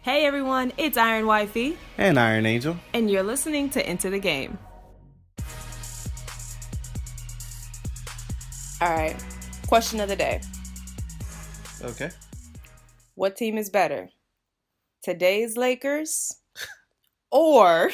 Hey everyone, it's Iron Wifey, And Iron Angel. and you're listening to Into the Game. All right, question of the day. Okay. What team is better? Today's Lakers or,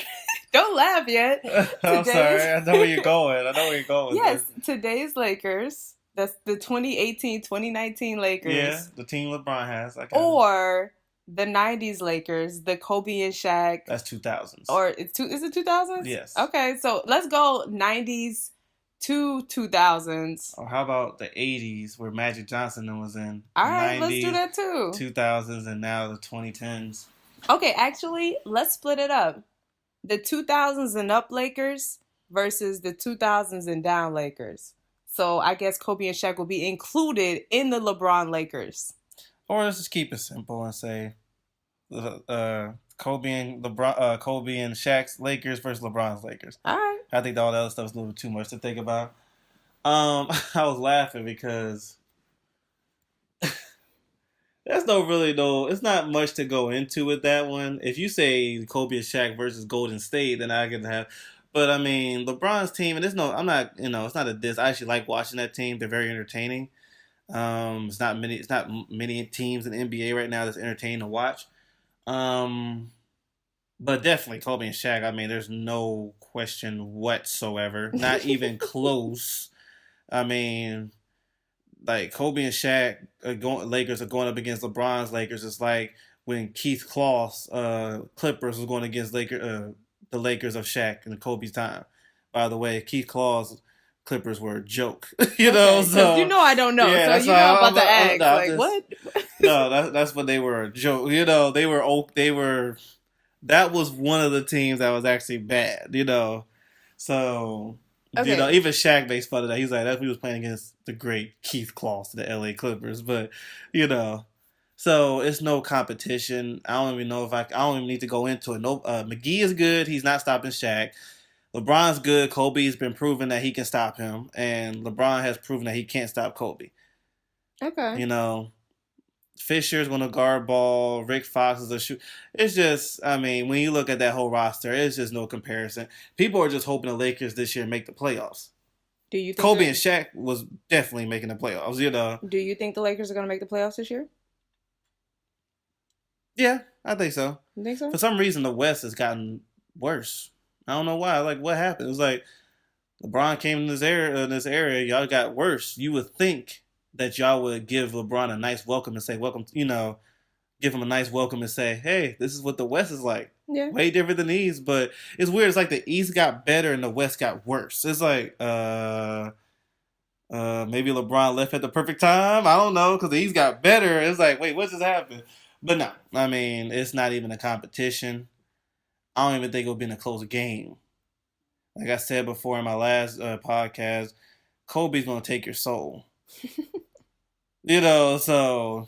don't laugh yet. I'm sorry. I know where you're going. With Yes, this. today's Lakers. That's the 2018-2019 Yeah, Lakers. the team LeBron has. Or the 90s Lakers, the Kobe and Shaq. That's 2000s. Or is it 2000s? Yes. Okay, so let's go 90s to 2000s. Or how about the 80s where Magic Johnson was in? All right, 90s, let's do that too. 2000s, and now the 2010s. Okay, actually, let's split it up. The 2000s and up Lakers versus the 2000s and down Lakers. So I guess Kobe and Shaq will be included in the LeBron Lakers. Or let's just keep it simple and say Kobe and Shaq's Lakers versus LeBron's Lakers. All right. I think all the other stuff is a little bit too much to think about. I was laughing because it's not much to go into with that one. If you say Kobe and Shaq versus Golden State, then I can have. But I mean, LeBron's team, and it's not a diss. I actually like watching that team. They're very entertaining. It's not many teams in the NBA right now that's entertaining to watch. But definitely Kobe and Shaq. I mean, there's no question whatsoever, not even close. I mean, like Kobe and Shaq Lakers are going up against LeBron's Lakers. It's like when Keith Kloss Clippers was going against the Lakers of Shaq in Kobe's time. By the way, Keith Kloss Clippers were a joke, So I don't know, yeah, so I'm about to ask. What? No, that's when they were a joke. They were. That was one of the teams that was actually bad. So. Okay. Even Shaq makes fun of that. He's like, that's when he was playing against the great Keith Kloss, the LA Clippers. But, so it's no competition. I don't even need to go into it. No, McGee is good. He's not stopping Shaq. LeBron's good. Kobe's been proven that he can stop him. And LeBron has proven that he can't stop Kobe. Okay. Fisher's going to guard ball. Rick Fox is a shoot. It's just, I mean, when you look at that whole roster, it's just no comparison. People are just hoping the Lakers this year make the playoffs. Do you think Kobe and Shaq was definitely making the playoffs, Do you think the Lakers are going to make the playoffs this year? Yeah, I think so. You think so? For some reason, the West has gotten worse. I don't know why. Like, what happened? It was like LeBron came in this area, y'all got worse. You would think that y'all would give LeBron a nice welcome and say, welcome, give him a nice welcome and say, hey, this is what the West is like. Yeah. Way different than the East, but it's weird. It's like the East got better and the West got worse. It's like, maybe LeBron left at the perfect time. I don't know, because the East got better. It's like, wait, what just happened? But no, I mean, it's not even a competition. I don't even think it'll be in a close game. Like I said before in my last podcast, Kobe's going to take your soul. So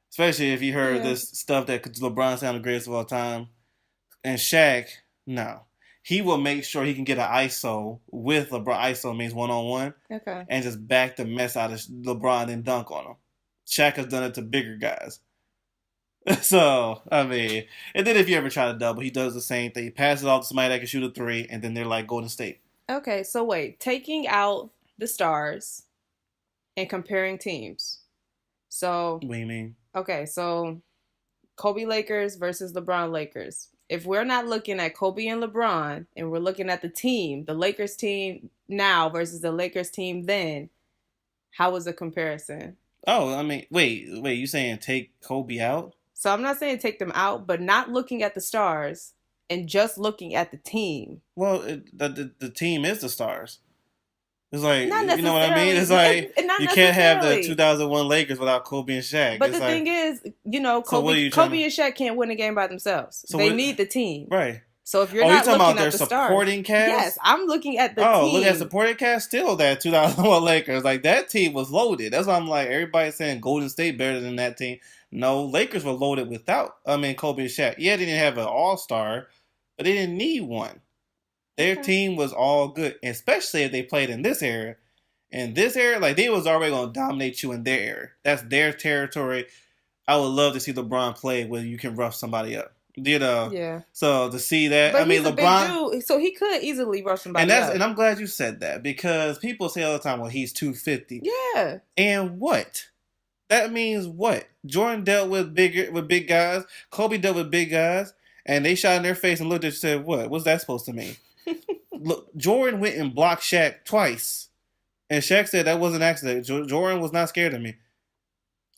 especially if you heard this stuff that LeBron sound the greatest of all time. And Shaq, no. He will make sure he can get an ISO with LeBron. ISO means one-on-one. Okay. And just back the mess out of LeBron and dunk on him. Shaq has done it to bigger guys. So, I mean, and then if you ever try to double, he does the same thing. He passes it off to somebody that can shoot a three, and then they're like Golden State. Okay, so wait. Taking out the stars and comparing teams. So, What do you mean? Okay, so Kobe Lakers versus LeBron Lakers. If we're not looking at Kobe and LeBron and we're looking at the team, the Lakers team now versus the Lakers team then, how was the comparison? Oh, I mean, wait, you saying take Kobe out? So I'm not saying take them out, but not looking at the stars and just looking at the team. Well, the team is the stars. It's like, Not you know what I mean? It's like, not you can't have the necessarily. 2001 Lakers without Kobe and Shaq. But It's the like, thing is, Kobe and Shaq can't win a game by themselves. So they need the team. Right. So if you're not talking looking about their at the stars, supporting cast? yes, I'm looking at the team. Oh, look at supporting cast. Still that 2001 Lakers. Like, that team was loaded. That's why I'm like, everybody's saying Golden State better than that team. No, Lakers were loaded without, Kobe and Shaq. Yeah, they didn't have an all-star, but they didn't need one. Their team was all good, especially if they played in this era. In this era, like, they was already going to dominate you in their era. That's their territory. I would love to see LeBron play where you can rough somebody up. You know, Yeah. so to see that, I But mean, he's a big LeBron, dude, so he could easily rush and somebody that's up. and I'm glad you said that because people say all the time, well, he's 250, Yeah. and what? That means what? Jordan dealt with big guys. Kobe dealt with big guys, and they shot in their face and looked at you and said, "What? What's that supposed to mean?" Look, Jordan went and blocked Shaq twice, and Shaq said that was an accident. Jordan was not scared of me.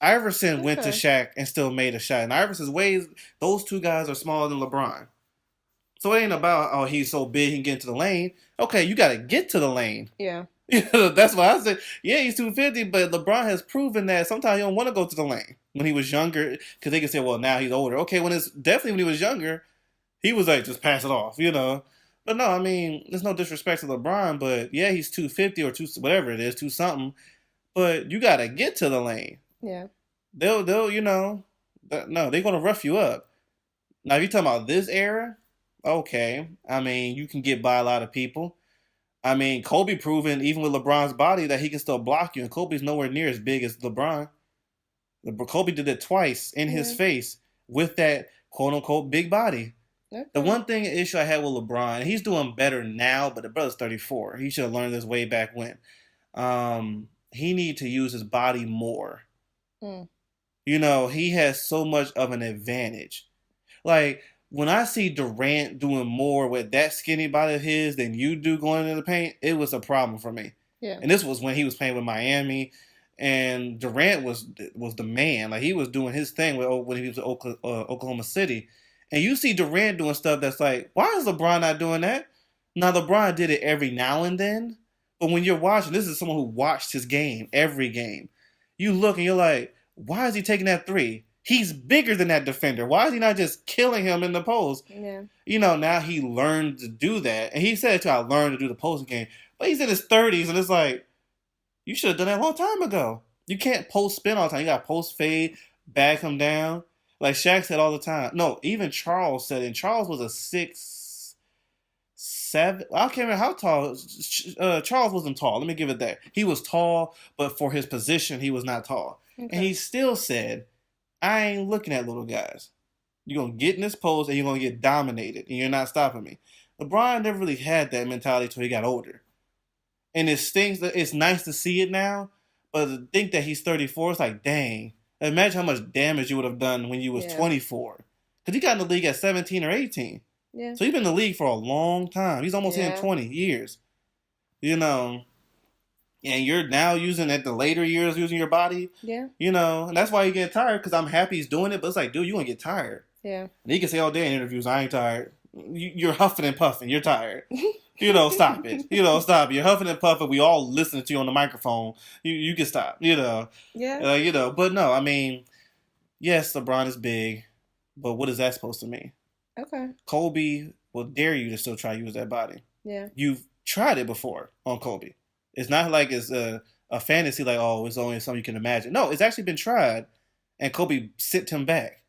Iverson went to Okay. Shaq and still made a shot. And Iverson's ways, those two guys are smaller than LeBron. So it ain't about, oh, he's so big he can get into the lane. Okay, you got to get to the lane. Yeah. That's why I said, yeah, he's 250, but LeBron has proven that sometimes he don't want to go to the lane when he was younger, because they can say, well, now he's older. Okay, definitely when he was younger, he was like, just pass it off, you know. But no, I mean, there's no disrespect to LeBron, but yeah, he's 250 or two, whatever it is, two something. But you got to get to the lane. Yeah. They'll, you know, no, they're gonna rough you up. Now, if you're talking about this era, okay, I mean, you can get by a lot of people. I mean, Kobe proven even with LeBron's body that he can still block you, and Kobe's nowhere near as big as LeBron. Kobe did it twice in his face with that quote unquote big body. Okay. The one thing issue I had with LeBron, he's doing better now, but the brother's 34. He should have learned this way back when. He need to use his body more. Mm. You know, he has so much of an advantage. Like, when I see Durant doing more with that skinny body of his than you do going into the paint, it was a problem for me. Yeah. And this was when he was playing with Miami, and Durant was the man. Like, he was doing his thing when he was at Oklahoma City. And you see Durant doing stuff that's like, why is LeBron not doing that? Now, LeBron did it every now and then. But when you're watching, this is someone who watched his game, every game. You look and you're like, why is he taking that three? He's bigger than that defender. Why is he not just killing him in the post? Yeah. You know, now he learned to do that. And he said, too, I learned to do the post game. But he's in his 30s, and it's like, you should have done that a long time ago. You can't post spin all the time. You got to post fade, back him down. Like Shaq said all the time. No, even Charles said, and Charles was a 6'7". I can't remember how tall. Charles wasn't tall. Let me give it that. He was tall, but for his position, he was not tall. Okay. And he still said, I ain't looking at little guys. You're going to get in this post and you're going to get dominated, and you're not stopping me. LeBron never really had that mentality until he got older. And it stings. It's nice to see it now, but to think that he's 34, it's like, dang. Imagine how much damage you would have done when you was 24. Because he got in the league at 17 or 18. Yeah. So he's been in the league for a long time. He's almost in 20 years. You know, and you're now using at the later years, using your body. Yeah. You know, and that's why you get tired, because I'm happy he's doing it, but it's like, dude, you're going to get tired. Yeah. And he can say all day in interviews, I ain't tired. You're huffing and puffing. You're tired. You know, stop it. You know, stop. You're huffing and puffing. We all listening to you on the microphone. You can stop. You know. Yeah. You know, but no, I mean, yes, LeBron is big, but what is that supposed to mean? Okay. Kobe will dare you to still try to use that body. Yeah. You've tried it before on Kobe. It's not like it's a fantasy, like, oh, it's only something you can imagine. No, it's actually been tried, and Kobe sent him back.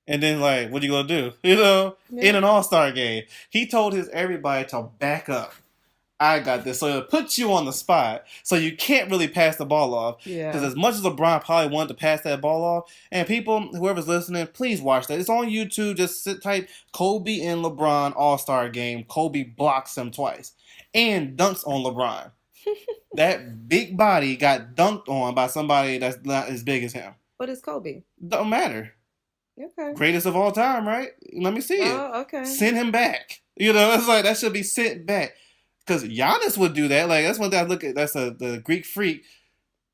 And then, like, what are you going to do? You know, in an all-star game. He told everybody to back up. I got this. So it puts you on the spot. So you can't really pass the ball off. Yeah. Because as much as LeBron probably wanted to pass that ball off, and people, whoever's listening, please watch that. It's on YouTube. Just type Kobe and LeBron all-star game. Kobe blocks him twice. And dunks on LeBron. That big body got dunked on by somebody that's not as big as him. What is Kobe? Don't matter. Okay. Greatest of all time, right? Let me see it. Oh, okay. Send him back. You know, it's like that should be sent back. Because Giannis would do that. Like, that's one thing I look at. That's the Greek freak.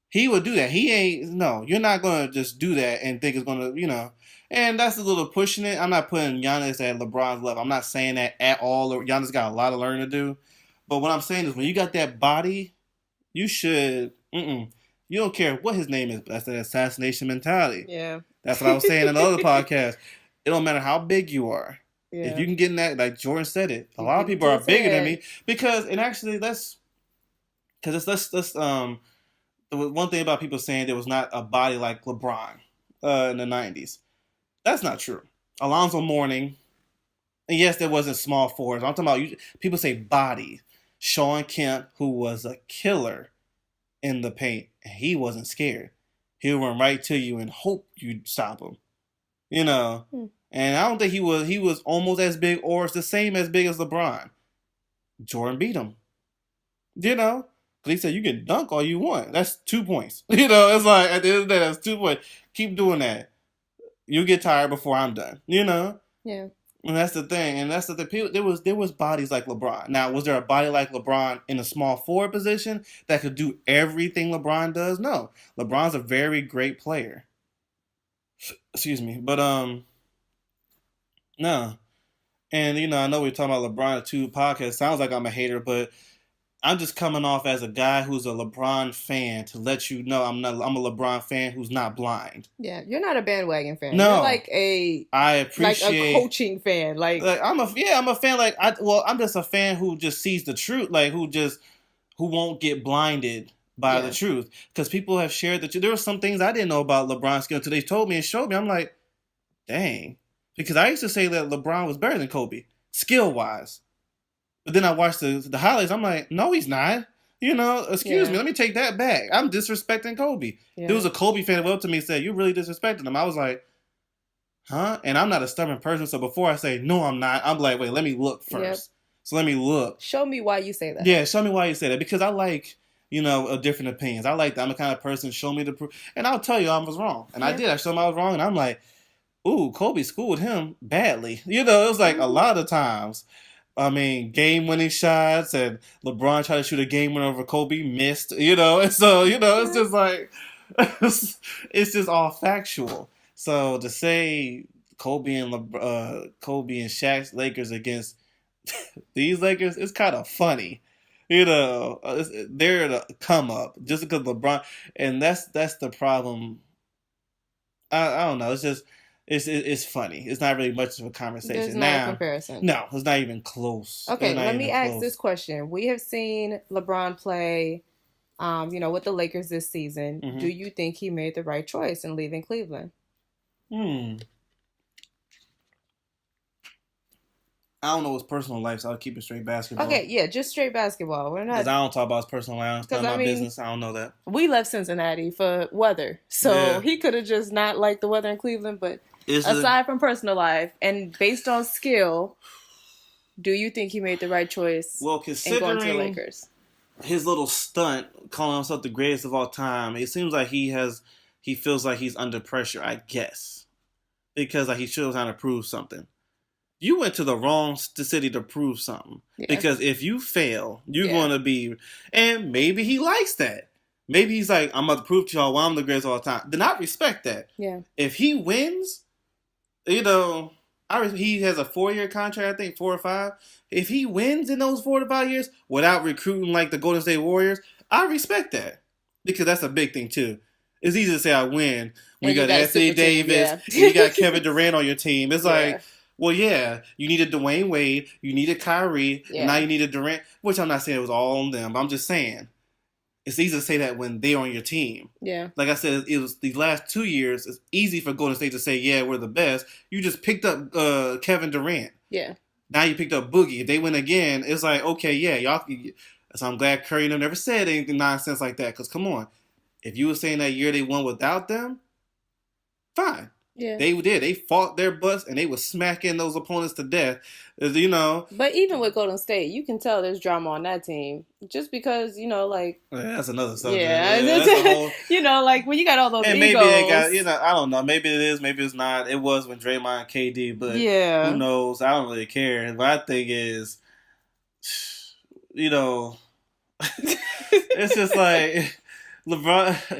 He would do that. He ain't, no, you're not going to just do that and think it's going to, you know. And that's a little pushing it. I'm not putting Giannis at LeBron's level. I'm not saying that at all. Giannis got a lot of learning to do. But what I'm saying is when you got that body, you should, you don't care what his name is. That's that assassination mentality. Yeah. That's what I was saying in the other podcast. It don't matter how big you are. Yeah. If you can get in that, like Jordan said it, a lot of people are bigger than me because, and actually the one thing about people saying there was not a body like LeBron in the 90s. That's not true. Alonzo Mourning, and yes, there wasn't small forwards. I'm talking about people say body. Sean Kemp, who was a killer in the paint, he wasn't scared. he'll run right to you and hope you stop him. You know, and I don't think he was almost as big or it's the same as big as LeBron. Jordan beat him. You know, because he said you can dunk all you want. That's 2 points. You know, it's like at the end of the day, that's 2 points. Keep doing that. You get tired before I'm done. You know. Yeah. And that's the thing. And that's the thing. People, there was bodies like LeBron. Now, was there a body like LeBron in a small forward position that could do everything LeBron does? No. LeBron's a very great player. Excuse me. But no. And I know we're talking about LeBron two podcast. Sounds like I'm a hater, but I'm just coming off as a guy who's a LeBron fan to let you know I'm a LeBron fan who's not blind. Yeah, you're not a bandwagon fan. No, you're like a a coaching fan. Like I'm a fan. I'm just a fan who just sees the truth. Like who won't get blinded by the truth. Because people have shared that there were some things I didn't know about LeBron's skill until they told me and showed me. I'm like, dang. Because I used to say that LeBron was better than Kobe, skill-wise. But then I watched the highlights. I'm like, no, he's not. Excuse me. Let me take that back. I'm disrespecting Kobe. Yeah. There was a Kobe fan that went up to me and said, you really disrespecting him. I was like, huh? And I'm not a stubborn person. So before I say, no, I'm not, I'm like, wait, let me look first. Yep. So let me look. Show me why you say that. Yeah, show me why you say that. Because I like, different opinions. I'm the kind of person, show me the proof. And I'll tell you I was wrong. And I did. I showed him I was wrong. And I'm like, ooh, Kobe schooled him badly. It was like a lot of times. I mean, game-winning shots, and LeBron tried to shoot a game winner over Kobe, missed. And so it's just like it's just all factual. So to say Kobe and Shaq's Lakers against these Lakers, it's kind of funny. They're to come up just because LeBron, and that's the problem. I don't know. It's just. It's funny. It's not really much of a conversation. There's not a comparison. No, it's not even close. Okay, let me ask this question. We have seen LeBron play, with the Lakers this season. Mm-hmm. Do you think he made the right choice in leaving Cleveland? I don't know his personal life, so I'll keep it straight basketball. Okay, yeah, just straight basketball. We're not, because I don't talk about his personal life. It's not my business. I don't know that. We left Cincinnati for weather, so he could have just not liked the weather in Cleveland. But aside from personal life and based on skill, do you think he made the right choice? Well, considering in going to the Lakers, his little stunt, calling himself the greatest of all time, it seems like he feels like he's under pressure. I guess because he shows how to prove something. You went to the wrong city to prove something. Yeah. Because if you fail, you're going to be... And maybe he likes that. Maybe he's like, I'm about to prove to y'all why I'm the greatest of all time. Then I respect that. Yeah. If he wins, he has a 4-year contract, I think, 4 or 5. If he wins in those 4 to 5 years without recruiting like the Golden State Warriors, I respect that. Because that's a big thing, too. It's easy to say I win when you got Anthony Davis and you got Kevin Durant on your team. It's like... Well, yeah, you needed Dwayne Wade, you needed Kyrie, and now you needed Durant, which I'm not saying it was all on them, but I'm just saying it's easy to say that when they're on your team. Yeah. Like I said, it was these last 2 years, it's easy for Golden State to say, yeah, we're the best. You just picked up Kevin Durant. Yeah. Now you picked up Boogie. If they win again, it's like, okay, yeah, y'all. So I'm glad Curry never said anything nonsense like that, because come on. If you were saying that year they won without them, fine. Yeah. They did. They fought their butts and they were smacking those opponents to death. But even with Golden State, you can tell there's drama on that team. Just because, that's another subject. Yeah. Whole... when you got all those and egos. Maybe they got, I don't know. Maybe it is, maybe it's not. It was when Draymond and KD, but who knows? I don't really care. My thing is, it's just like LeBron,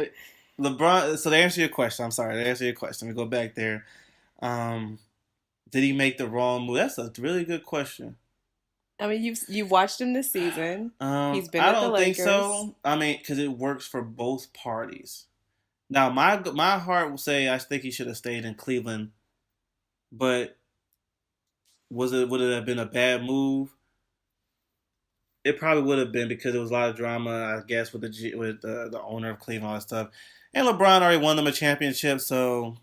so to answer your question, let me go back there. Did he make the wrong move? That's a really good question. I mean, you've watched him this season. He's been at the Lakers. I don't think so. I mean, because it works for both parties. Now, my heart will say I think he should have stayed in Cleveland, but would it have been a bad move? It probably would have been because there was a lot of drama, I guess, with the owner of Cleveland, all that stuff. And LeBron already won them a championship, so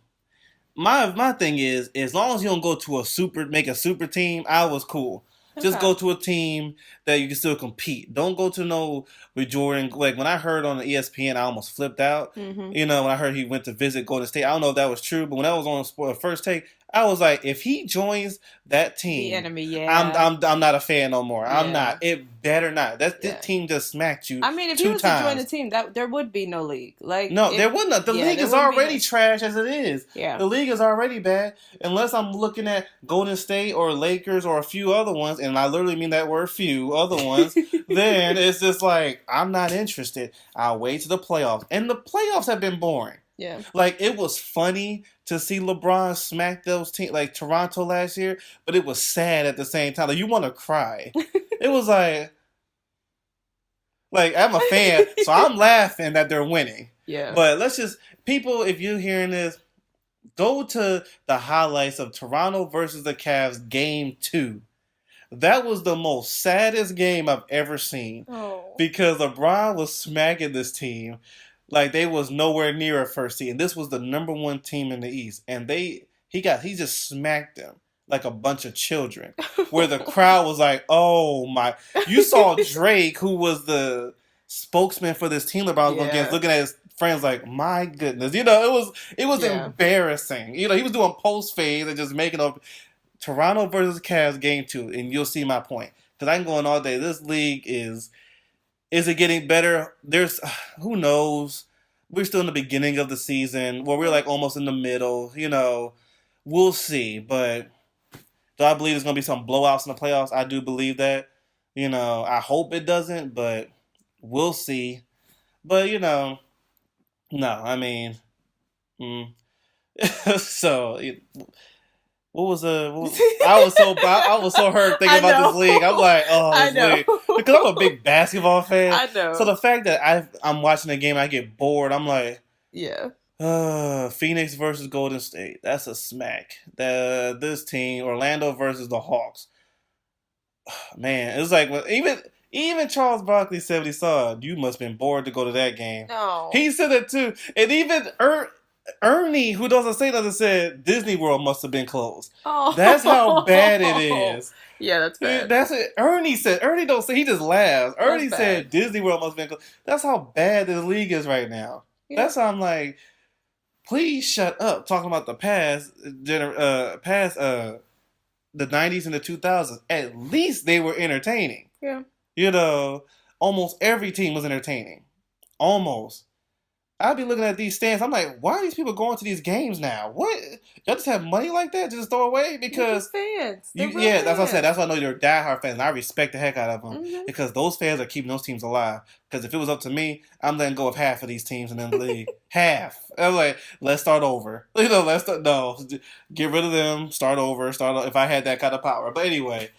my thing is, as long as you don't go to make a super team, I was cool. Just Okay. go to a team that you can still compete. Don't go to no with Jordan. Like when I heard on the ESPN, I almost flipped out. Mm-hmm. You know, when I heard he went to visit Golden State, I don't know if that was true, but when I was on First Take, I was like, if he joins that The team, enemy, yeah. I'm not a fan no more. I'm not. Yeah. It better not. This Yeah. team just smacked you I mean, if he two was to join the times. team, that there would be no league. Like No, if there wouldn't. The yeah, league there is wouldn't be already no trash as it is. yeah. The league is already bad. Unless I'm looking at Golden State or Lakers or a few other ones, and I literally mean that word few other ones, then it's just like, I'm not interested. I'll wait to the playoffs. And the playoffs have been boring. Yeah. Like, it was funny to see LeBron smack those teams, like Toronto last year, but it was sad at the same time. Like, you want to cry. It was like, I'm a fan, so I'm laughing that they're winning. Yeah. But let's just, people, if you're hearing this, go to the highlights of Toronto versus the Cavs game 2. That was the most saddest game I've ever seen. Oh. Because LeBron was smacking this team like they was nowhere near a first seed. And this was the number 1 team in the East. And he just smacked them like a bunch of children. Where the crowd was like, oh my. You saw Drake, who was the spokesman for this team LeBron was going against, looking at his friends like, my goodness. You know, it was embarrassing. You know, he was doing post fades and just making up Toronto versus Cavs game 2, and you'll see my point. Because I can go on all day. This league is it getting better? There's who knows. We're still in the beginning of the season, where we're like almost in the middle. You know, we'll see. But do I believe there's gonna be some blowouts in the playoffs? I do believe that. You know, I hope it doesn't, but we'll see. But you know, no, I mean, so. I was so hurt thinking about this league. I'm like, oh, this league, because I'm a big basketball fan. I know. So the fact that I'm watching the game, I get bored. I'm like, yeah. Phoenix versus Golden State. That's a smack. This team, Orlando versus the Hawks. Man, it's like even Charles Barkley said when he saw it, you must have been bored to go to that game. No. He said it too, and even Ernie, who doesn't say nothing, said Disney World must have been closed. Oh. That's how bad it is. Yeah, that's bad. That's it. Ernie said. Ernie don't say. He just laughs. Ernie said Disney World must have been closed. That's how bad the league is right now. Yeah. That's how I'm like, please shut up. Talking about the the 90s and the 2000s. At least they were entertaining. Yeah. You know, almost every team was entertaining. Almost. I'd be looking at these stands. I'm like, why are these people going to these games now? What? Y'all just have money like that? Just throw away? Because fans. Yeah, that's what I said. That's why I know you're diehard fans. And I respect the heck out of them because those fans are keeping those teams alive. Because if it was up to me, I'm letting go of half of these teams in the league. Half. I'm like, let's start over. You know, get rid of them. Start over. If I had that kind of power. But anyway.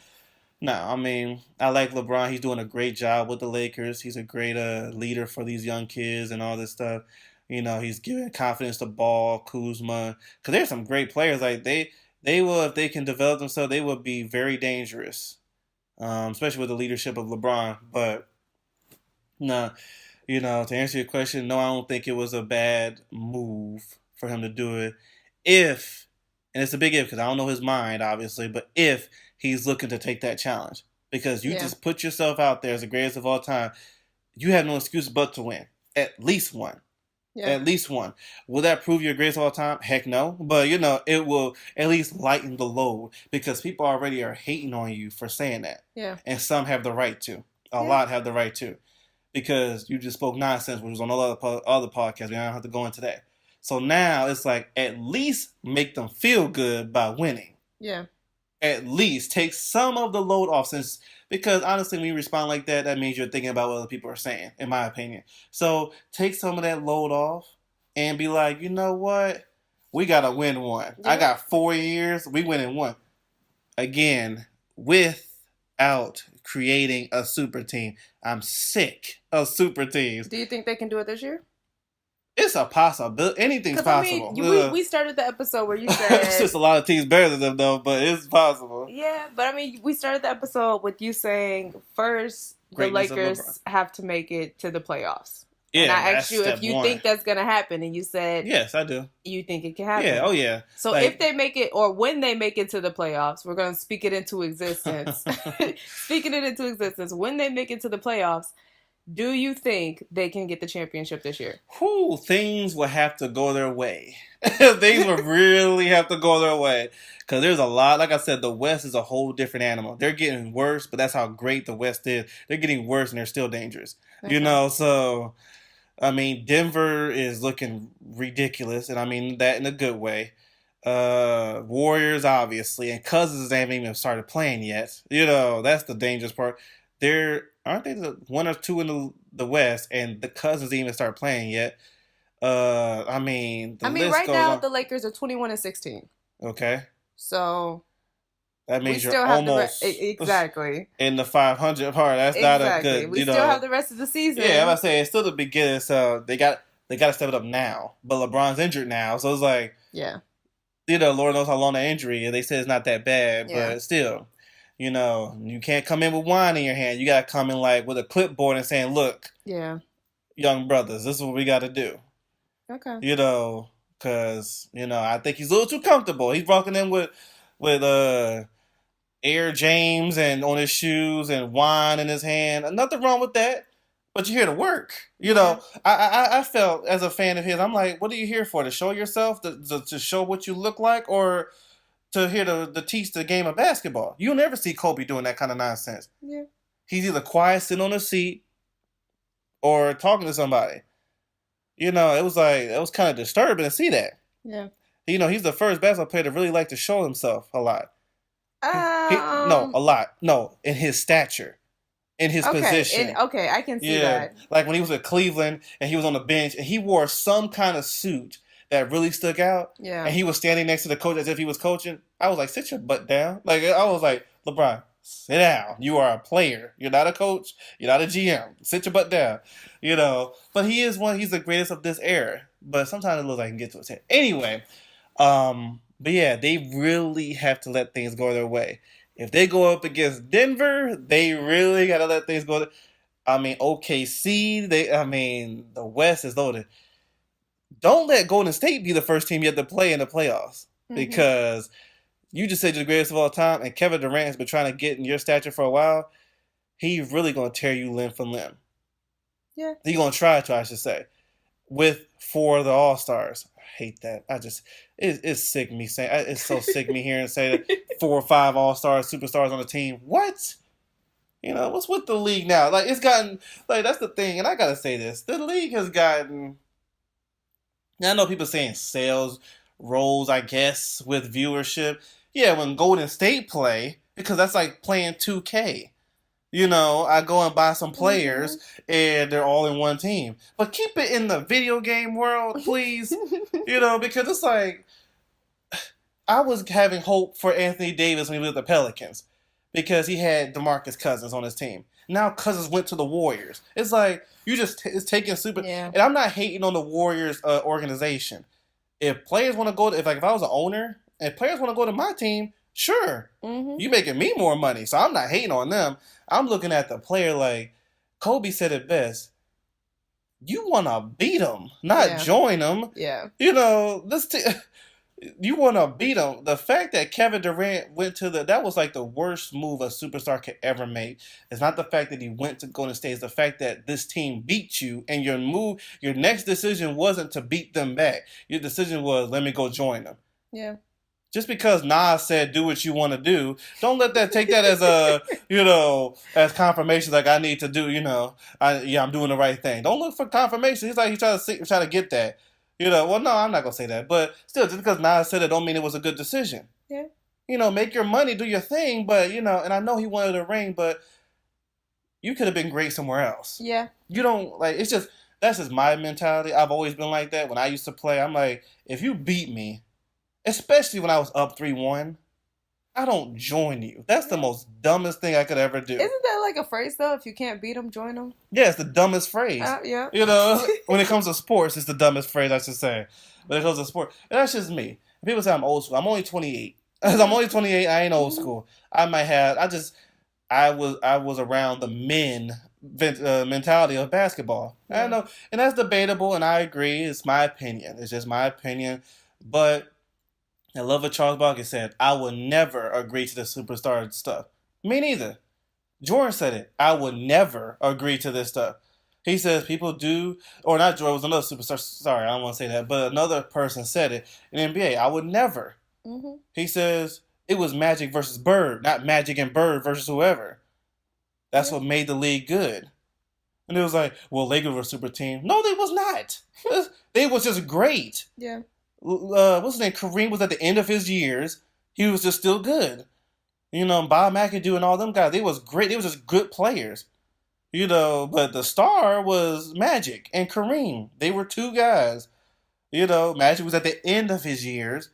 No, I mean, I like LeBron. He's doing a great job with the Lakers. He's a great leader for these young kids and all this stuff. You know, he's giving confidence to Ball, Kuzma. Because there's some great players. Like, they will, if they can develop themselves, they will be very dangerous. Especially with the leadership of LeBron. But, no, you know, to answer your question, no, I don't think it was a bad move for him to do it. And it's a big if because I don't know his mind, obviously, but if he's looking to take that challenge. Because you just put yourself out there as the greatest of all time, you have no excuse but to win. At least one. Yeah. At least one. Will that prove you're greatest of all time? Heck no. But, you know, it will at least lighten the load because people already are hating on you for saying that. Yeah. And some have the right to. A lot have the right to. Because you just spoke nonsense, which was on all other podcasts. We don't have to go into that. So now it's like at least make them feel good by winning. Yeah. At least take some of the load off because honestly when you respond like that, that means you're thinking about what other people are saying, in my opinion. So take some of that load off and be like, you know what? We gotta win one. Yeah. I got 4 years, we winning one. Again, without creating a super team. I'm sick of super teams. Do you think they can do it this year? It's a possibility. Anything's possible. I mean, we started the episode where you said it's just a lot of teams better than them, though. But it's possible. Yeah, but I mean, we started the episode with you saying first the Lakers have to make it to the playoffs. And Yeah, I that's asked you if step you one. think that's gonna happen, and you said Yes, I do. you think it can Yeah, happen. oh yeah. So if Like they make it, or when they make it to the playoffs, we're gonna speak it into existence. Speaking it into existence, when they make it to the playoffs, do you think they can get the championship this year? whew, things will have to go their way. Things will really have to go their way. Because there's a lot, like I said, the West is a whole different animal. They're getting worse, but that's how great the West is. They're getting worse and they're still dangerous. You Okay. know, so, I mean, Denver is looking ridiculous, and I mean that in a good way. Warriors, obviously, and Cousins haven't even started playing yet. You know, that's the dangerous part. They're, aren't they the one or two in the West, and the Cousins even start playing yet? I mean, the I mean, list right goes now on. the Lakers are 21-16, Okay, so that we means you're still have almost exactly, in the 500 part. That's not a exactly. good, We you still have know. the rest of the Yeah, I'm about season. to say it's still the beginning, so they got to step it up now. But LeBron's injured now, so it's like, Yeah, you know, Lord knows how long the injury is. They say it's not that bad, yeah, but still, you know, you can't come in with wine in your hand. You got to come in like with a clipboard and saying, "Look, yeah. young brothers, this is what we got to do." Okay. You know, because you know, I think he's a little too comfortable. He's walking in with Air James and on his shoes and wine in his hand. Nothing wrong with that. But you're here to work. You Yeah, know, I felt as a fan of his, I'm like, what are you here for? To show yourself? To show what you look like? Or to here to teach the game of basketball? You'll never see Kobe doing that kind of nonsense. yeah, He's either quiet, sitting on a seat, or talking to somebody. You know, it was kind of disturbing to see that. yeah. You know, he's the first basketball player to really like to show himself a lot. No, Um. a lot. No, in his stature, in his Okay, and position. okay, I can see Yeah, that. like when he was at Cleveland and he was on the bench and he wore some kind of suit that really stuck out, Yeah, and he was standing next to the coach as if he was coaching. I was like, sit your butt down. Like I was like, LeBron, sit down. You are a player. You're not a coach. You're not a GM. Sit your butt down. You know. But he is one. He's the greatest of this era. But sometimes it looks like I can get to his head. Anyway, but yeah, they really have to let things go their way. If they go up against Denver, they really got to let things go. I mean, OKC, I mean, the West is loaded. Don't let Golden State be the first team you have to play in the playoffs mm-hmm. because you just said you're the greatest of all time, and Kevin Durant has been trying to get in your stature for a while. He's really going to tear you limb from limb. Yeah. He's going to try to, I should say, with four of the All Stars. I hate that. It's sick me saying it's so sick me hearing say that 4 or 5 All Stars, superstars on the team. What? You know, what's with the league now? Like, it's gotten, like, that's the thing, and I gotta say this. The league has gotten, I know people saying sales rolls, I guess, with viewership. Yeah, when Golden State play, because that's like playing 2K. You know, I go and buy some Mm-hmm. players, and they're all in one team. But keep it in the video game world, please. You know, because it's like, I was having hope for Anthony Davis when he was with the Pelicans because he had DeMarcus Cousins on his team. Now Cousins went to the Warriors. It's like you just it's taking super. Yeah. And I'm not hating on the Warriors organization. If players want to go, if I was an owner, and players want to go to my team, sure, Mm-hmm. you making me more money, so I'm not hating on them. I'm looking at the player like Kobe said it best. You want to beat them, not Yeah. join them. Yeah. You know you want to beat them. The fact that Kevin Durant went to that was like the worst move a superstar could ever make. It's not the fact that he went to Golden State. It's the fact that this team beat you, and your next decision wasn't to beat them back. Your decision was, let me go join them. Yeah. Just because Nas said do what you want to do, don't let that take that as a as confirmation. Like I need to do, I'm doing the right thing. Don't look for confirmation. He's trying to get that. Well, no, I'm not gonna say that, but still, just because Nas said it, don't mean it was a good decision. Yeah. Make your money, do your thing, but and I know he wanted a ring, but you could have been great somewhere else. Yeah. You don't like. It's just that's just my mentality. I've always been like that. When I used to play, I'm like, if you beat me, especially when I was up 3-1, I don't join you. That's the most dumbest thing I could ever do. Isn't that like a phrase though? If you can't beat them, join them. Yeah, it's the dumbest phrase. Yeah. When it comes to sports, it's the dumbest phrase I should say. When it comes to sports, and that's just me. People say I'm old school. I'm only 28. I'm only 28. I ain't old school. I was around the men mentality of basketball. I Yeah. know, and that's debatable, and I agree. It's my opinion. It's just my opinion. But I love what Charles Barkley said. I will never agree to the superstar stuff. Me neither. Jordan said it. I would never agree to this stuff. He says people do, or not Jordan, it was another superstar. Sorry, I don't want to say that, but another person said it in NBA. I would never. Mm-hmm. He says it was Magic versus Bird, not Magic and Bird versus whoever. That's Yeah. what made the league good. And it was like, well, Lakers were a super team. No, they was not. They was just great. Yeah. What's his name? Kareem was at the end of his years. He was just still good. You know, Bob McAdoo and all them guys, they was great. They was just good players. You know, but the star was Magic and Kareem. They were two guys. You know, Magic was at the end of his years.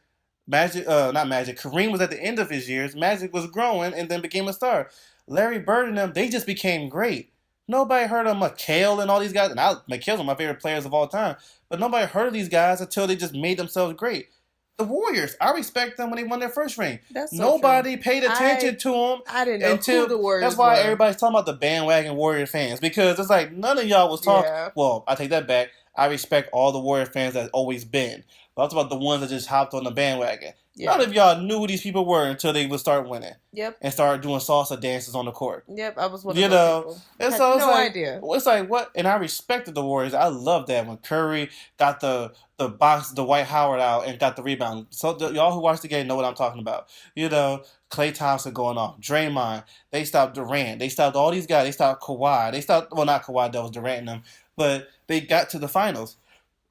Not Magic. Kareem was at the end of his years. Magic was growing and then became a star. Larry Bird and them, they just became great. Nobody heard of McHale and all these guys. And McHale's one of my favorite players of all time. But nobody heard of these guys until they just made themselves great. The Warriors, I respect them when they won their first ring. That's so Nobody true. paid attention to them I didn't know until who the Warriors that's why were. everybody's talking about the bandwagon Warrior fans, because it's like none of y'all was talking. Yeah. Well, I take that back. I respect all the Warrior fans that's always been. But I'm talking about the ones that just hopped on the bandwagon. Yeah. None of y'all knew who these people were until they would start winning. Yep. And start doing salsa dances on the court. Yep. I was one of You those know, people. and Had so it's no like, idea. it's like what? And I respected the Warriors. I love that when Curry got the box, the White Howard out and got the rebound. So y'all who watch the game know what I'm talking about. You know, Klay Thompson going off, Draymond. They stopped Durant. They stopped all these guys. They stopped Kawhi. They stopped, well, not Kawhi. That was Durant and them, but they got to the finals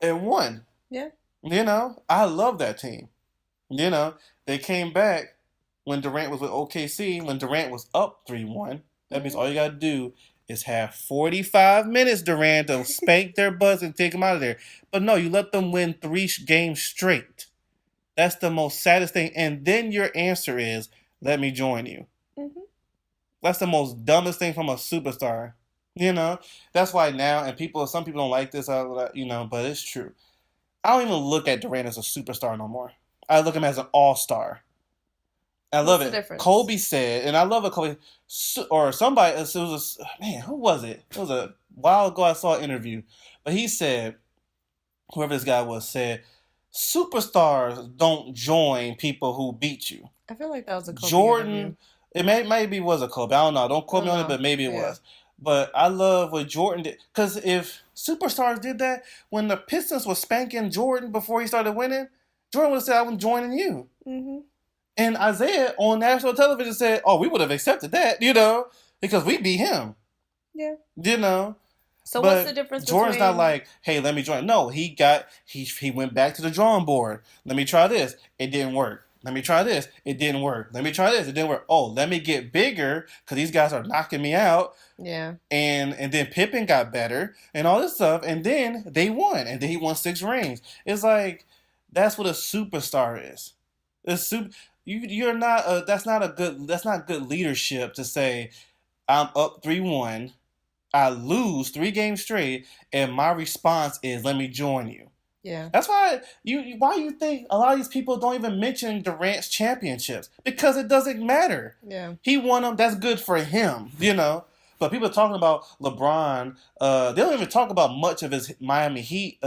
and won. Yeah. You know, I love that team. You know, they came back when Durant was with OKC. When Durant was up 3-1, that means all you got to do is have 45 minutes, Durant, to spank their butts and take them out of there. But no, you let them win 3 games straight. That's the most saddest thing. And then your answer is, let me join you. Mm-hmm. That's the most dumbest thing from a superstar. You know, that's why now, and some people don't like this, you know, but it's true. I don't even look at Durant as a superstar no more. I look at him as an all-star. I love What's it. the difference? Kobe said, and I love what Kobe, or somebody, it was man, who was it? It was a while ago I saw an interview, but he said, whoever this guy was said, superstars don't join people who beat you. I feel like that was a Kobe Jordan, interview. it maybe was a Kobe. I don't know. Don't quote me on it, but maybe it was. But I love what Jordan did. Because if superstars did that, when the Pistons were spanking Jordan before he started winning, Jordan would have said, I'm joining you. Mm-hmm. And Isaiah on national television said, oh, we would have accepted that, you know, because we beat him. Yeah. You know? So But what's the difference Jordan's between... not like, hey, let me join. No, he went back to the drawing board. Let me try this. It didn't work. Let me try this. It didn't work. Let me try this. It didn't work. Oh, let me get bigger because these guys are knocking me out. Yeah. And then Pippen got better and all this stuff. And then they won. And then he won 6 rings. It's like, that's what a superstar is. You're not that's not good leadership to say, I'm up 3-1. I lose 3 games straight, and my response is, "Let me join you." Yeah. That's why you think a lot of these people don't even mention Durant's championships, because it doesn't matter. Yeah. He won them. That's good for him, you know. But people are talking about LeBron. They don't even talk about much of his Miami Heat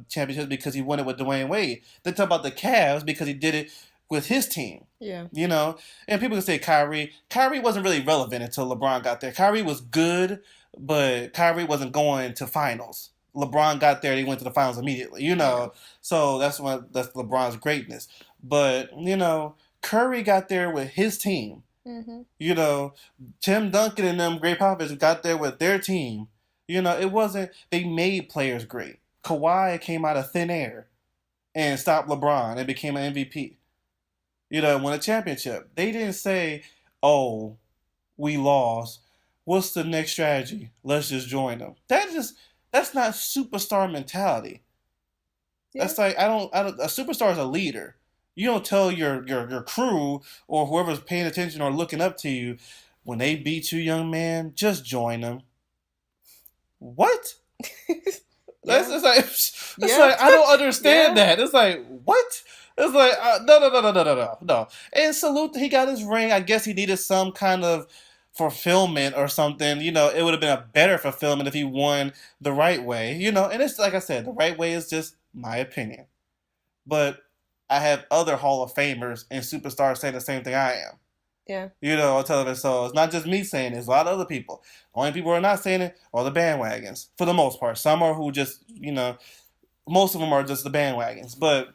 championships because he won it with Dwayne Wade. They talk about the Cavs because he did it with his team. Yeah. You know, and people can say Kyrie. Kyrie wasn't really relevant until LeBron got there. Kyrie was good, but Kyrie wasn't going to finals. LeBron got there, they went to the finals immediately, you know. Yeah. So that's LeBron's greatness. But, you know, Curry got there with his team. Mm-hmm. You know, Tim Duncan and them great Popovich got there with their team. You know, it wasn't, they made players great. Kawhi came out of thin air and stopped LeBron and became an MVP. You know, won a championship. They didn't say, oh, we lost. What's the next strategy? Let's just join them. That's not superstar mentality. Yeah. That's like, a superstar is a leader. You don't tell your crew or whoever's paying attention or looking up to you, when they beat you, young man, just join them. What? Yeah. It's like, I don't understand that. It's like, what? It's like, no. And salute, he got his ring. I guess he needed some kind of fulfillment or something. It would have been a better fulfillment if he won the right way. And it's like I said, the right way is just my opinion. But I have other Hall of Famers and superstars saying the same thing I am. Yeah. On television. So it's not just me saying it, it's a lot of other people. Only people who are not saying it are the bandwagons, for the most part. Some are who just, most of them are just the bandwagons. But,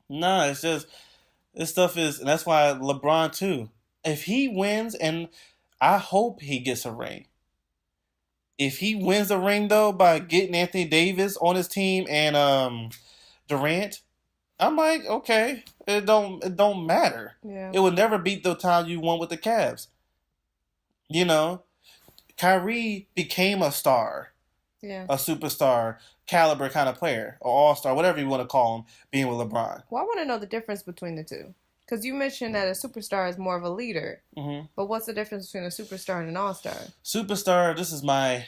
no, it's just, this stuff is, and that's why LeBron, too. If he wins, and I hope he gets a ring. If he wins a ring, though, by getting Anthony Davis on his team and Durant, I'm like, okay, it don't matter. Yeah. It would never beat the time you won with the Cavs. Kyrie became a star. Yeah. A superstar caliber kind of player, or all-star, whatever you want to call him, being with LeBron. Well, I want to know the difference between the two. Because you mentioned that a superstar is more of a leader. Mm-hmm. But what's the difference between a superstar and an all-star? Superstar, this is my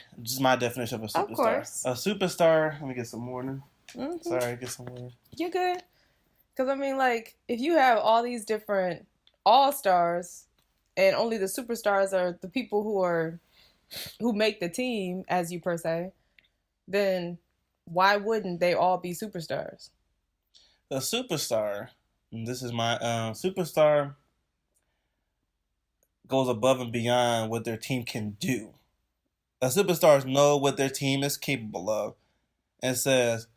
definition of a superstar. Of course. A superstar, let me get some water. Mm-hmm. Sorry, get some water. You're good. Because, I mean, like, if you have all these different all-stars and only the superstars are the people who make the team, as you per se, then why wouldn't they all be superstars? A superstar, and this is my superstar, goes above and beyond what their team can do. The superstars know what their team is capable of and says,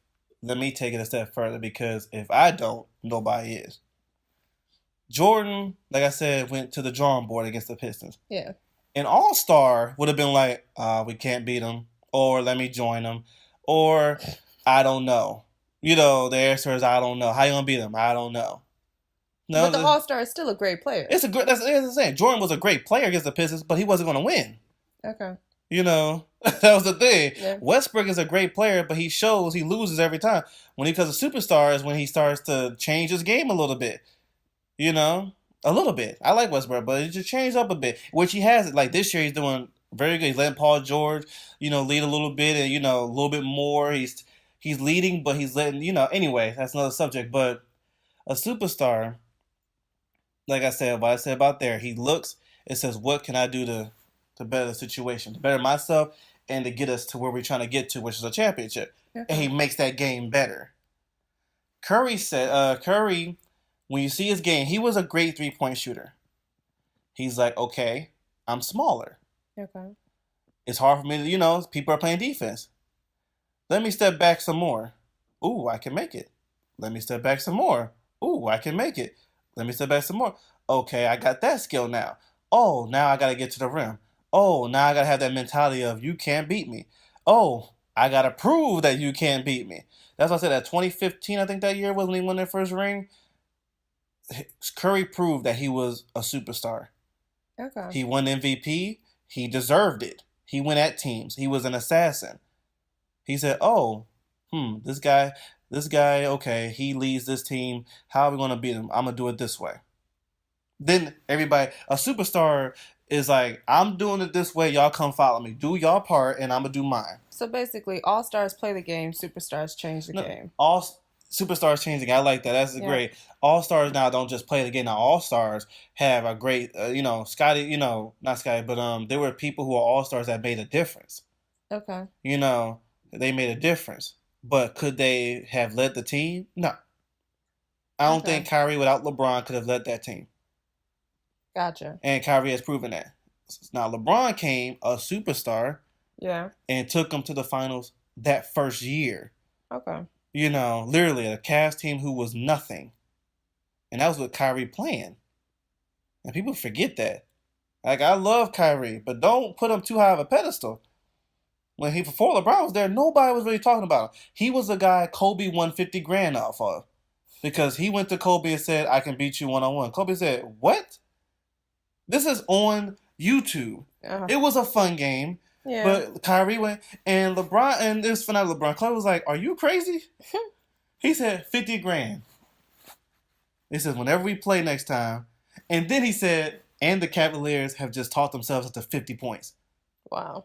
let me take it a step further, because if I don't, nobody is. Jordan, like I said, went to the drawing board against the Pistons. Yeah. An all-star would have been like, we can't beat them, or let me join them, or I don't know. The answer is I don't know. How you gonna beat them? I don't know. No, but the all-star is still a great player. That's the same. Jordan was a great player against the Pistons, but he wasn't going to win. Okay. That was the thing. Yeah. Westbrook is a great player, but he loses every time. When he becomes a superstar is when he starts to change his game a little bit. A little bit. I like Westbrook, but it just changed up a bit, which he has. Like this year, he's doing very good. He's letting Paul George, lead a little bit, and a little bit more. He's leading, but he's letting, Anyway, that's another subject. But a superstar, like I said, what I said about there, he looks. It says, what can I do to better the situation, to better myself, and to get us to where we're trying to get to, which is a championship. Okay. And he makes that game better. Curry said, when you see his game, he was a great 3-point shooter. He's like, okay, I'm smaller. Okay. It's hard for me to, people are playing defense. Let me step back some more. Ooh, I can make it. Let me step back some more. Ooh, I can make it. Let me step back some more. Okay, I got that skill now. Oh, now I got to get to the rim. Oh, now I got to have that mentality of you can't beat me. Oh, I got to prove that you can't beat me. That's what I said at 2015, I think that year was when he won their first ring. Curry proved that he was a superstar. Okay. He won MVP. He deserved it. He went at teams. He was an assassin. He said, oh, this guy, okay, he leads this team. How are we going to beat him? I'm going to do it this way. Then everybody, a superstar is like, I'm doing it this way. Y'all come follow me. Do y'all part, and I'm going to do mine. So basically, all-stars play the game. Superstars change the game. All superstars changing. I like that. That's great. All-stars now don't just play the game. Now, all-stars have a great, Scotty, not Scotty, but there were people who are all-stars that made a difference. Okay. They made a difference. But could they have led the team? No. I don't think Kyrie without LeBron could have led that team. Gotcha. And Kyrie has proven that. Now, LeBron came a superstar. Yeah. And took them to the finals that first year. Okay. Literally a Cavs team who was nothing. And that was with Kyrie playing. And people forget that. Like, I love Kyrie, but don't put him too high of a pedestal. Before LeBron was there, nobody was really talking about him. He was the guy Kobe won $50,000 off of. Because he went to Kobe and said, I can beat you one-on-one. Kobe said, what? This is on YouTube. Uh-huh. It was a fun game. Yeah. But Kyrie went, and LeBron, and this phenomenal LeBron, Kobe was like, are you crazy? He said, $50,000. He says, whenever we play next time. And then he said, and the Cavaliers have just taught themselves up to 50 points. Wow.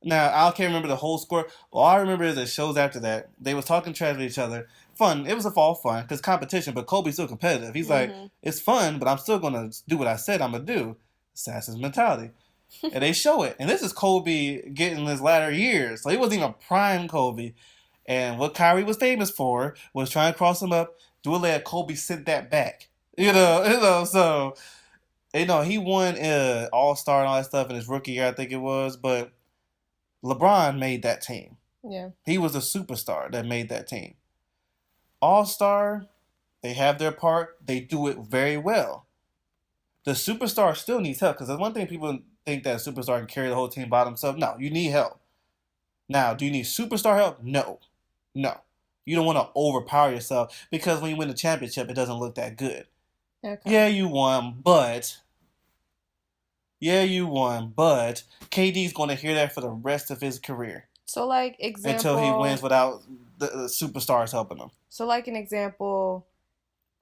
Now, I can't remember the whole score. All I remember is the shows after that. They was talking trash with each other. Fun. It was all fun because competition, but Kobe's still competitive. He's like, it's fun, but I'm still going to do what I said I'm going to do. Assassin's mentality. And they show it. And this is Kobe getting his latter years. So he wasn't even prime Kobe. And what Kyrie was famous for was trying to cross him up, do a layup. Kobe sent that back. So he won All Star and all that stuff in his rookie year, I think it was. But LeBron made that team. Yeah. He was a superstar that made that team. All Star, they have their part. They do it very well. The superstar still needs help because there's one thing people think that a superstar can carry the whole team by themselves. No, you need help. Now, do you need superstar help? No. You don't want to overpower yourself because when you win the championship, it doesn't look that good. Okay. Yeah, you won, but KD's going to hear that for the rest of his career. So, like, example... Until he wins without the superstars helping him. So, like, an example,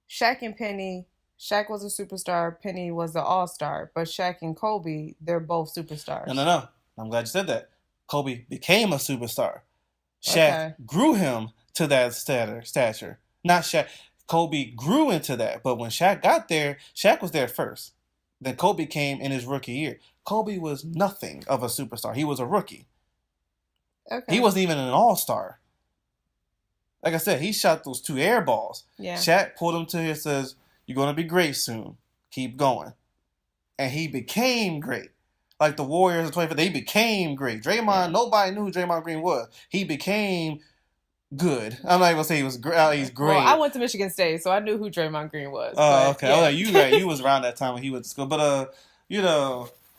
Shaq and Penny. Shaq was a superstar. Penny was the all-star. But Shaq and Kobe, they're both superstars. No. I'm glad you said that. Kobe became a superstar. Shaq grew him to that stature. Not Shaq. Kobe grew into that. But when Shaq got there, Shaq was there first. Then Kobe came in his rookie year. Kobe was nothing of a superstar. He was a rookie. Okay. He wasn't even an all-star. Like I said, he shot those 2 air balls. Yeah. Shaq pulled him to him and says, "You're going to be great soon. Keep going." And he became great. Like the Warriors in 25, they became great. Draymond, nobody knew who Draymond Green was. He became good. I'm not even going to say he's great. Well, I went to Michigan State, so I knew who Draymond Green was. Oh, okay. Yeah. You was around that time when he went to school. But,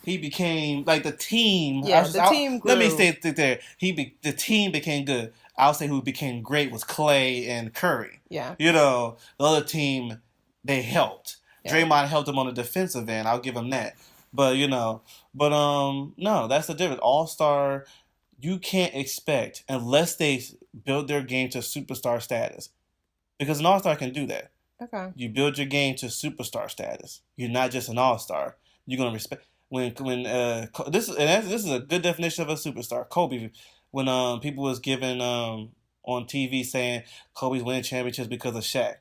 he became like the team. Yeah, the team grew. Let me stay there. The team became good. I'll say who became great was Clay and Curry. Yeah. The other team, they helped. Yeah. Draymond helped him on the defensive end. I'll give him that. But no, that's the difference. All-star, you can't expect unless they build their game to superstar status, because an all-star can do that. Okay. You build your game to superstar status. You're not just an all-star. You're gonna respect. When this is a good definition of a superstar. Kobe, when people was giving on TV saying Kobe's winning championships because of Shaq.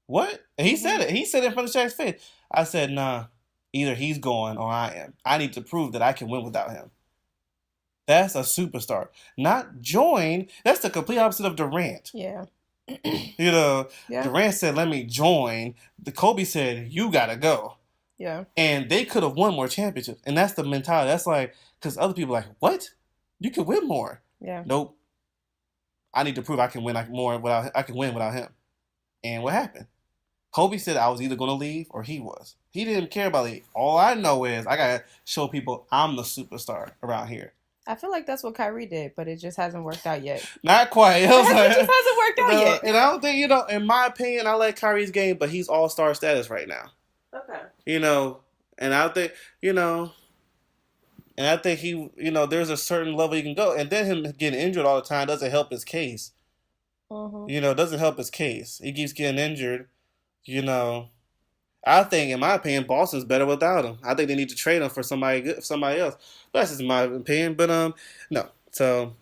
What? And he said it. He said it in front of Shaq's face. I said, nah, either he's going or I am. I need to prove that I can win without him. That's a superstar. Not join. That's the complete opposite of Durant. Yeah. Durant said, let me join. The Kobe said, you gotta go. Yeah. And they could have won more championships. And that's the mentality. That's like, because other people are like, what? You can win more. Yeah. Nope. I need to prove I can win without him. And what happened? Kobe said I was either going to leave or he was. He didn't care about it. All I know is I got to show people I'm the superstar around here. I feel like that's what Kyrie did, but it just hasn't worked out yet. Not quite. It just hasn't worked out yet. And I don't think, in my opinion, I like Kyrie's game, but he's all-star status right now. Okay. And I think, and I think he, there's a certain level he can go. And then him getting injured all the time doesn't help his case. Mm-hmm. Doesn't help his case. He keeps getting injured. I think, in my opinion, Boston's better without him. I think they need to trade him for somebody else. That's just my opinion. But no. So,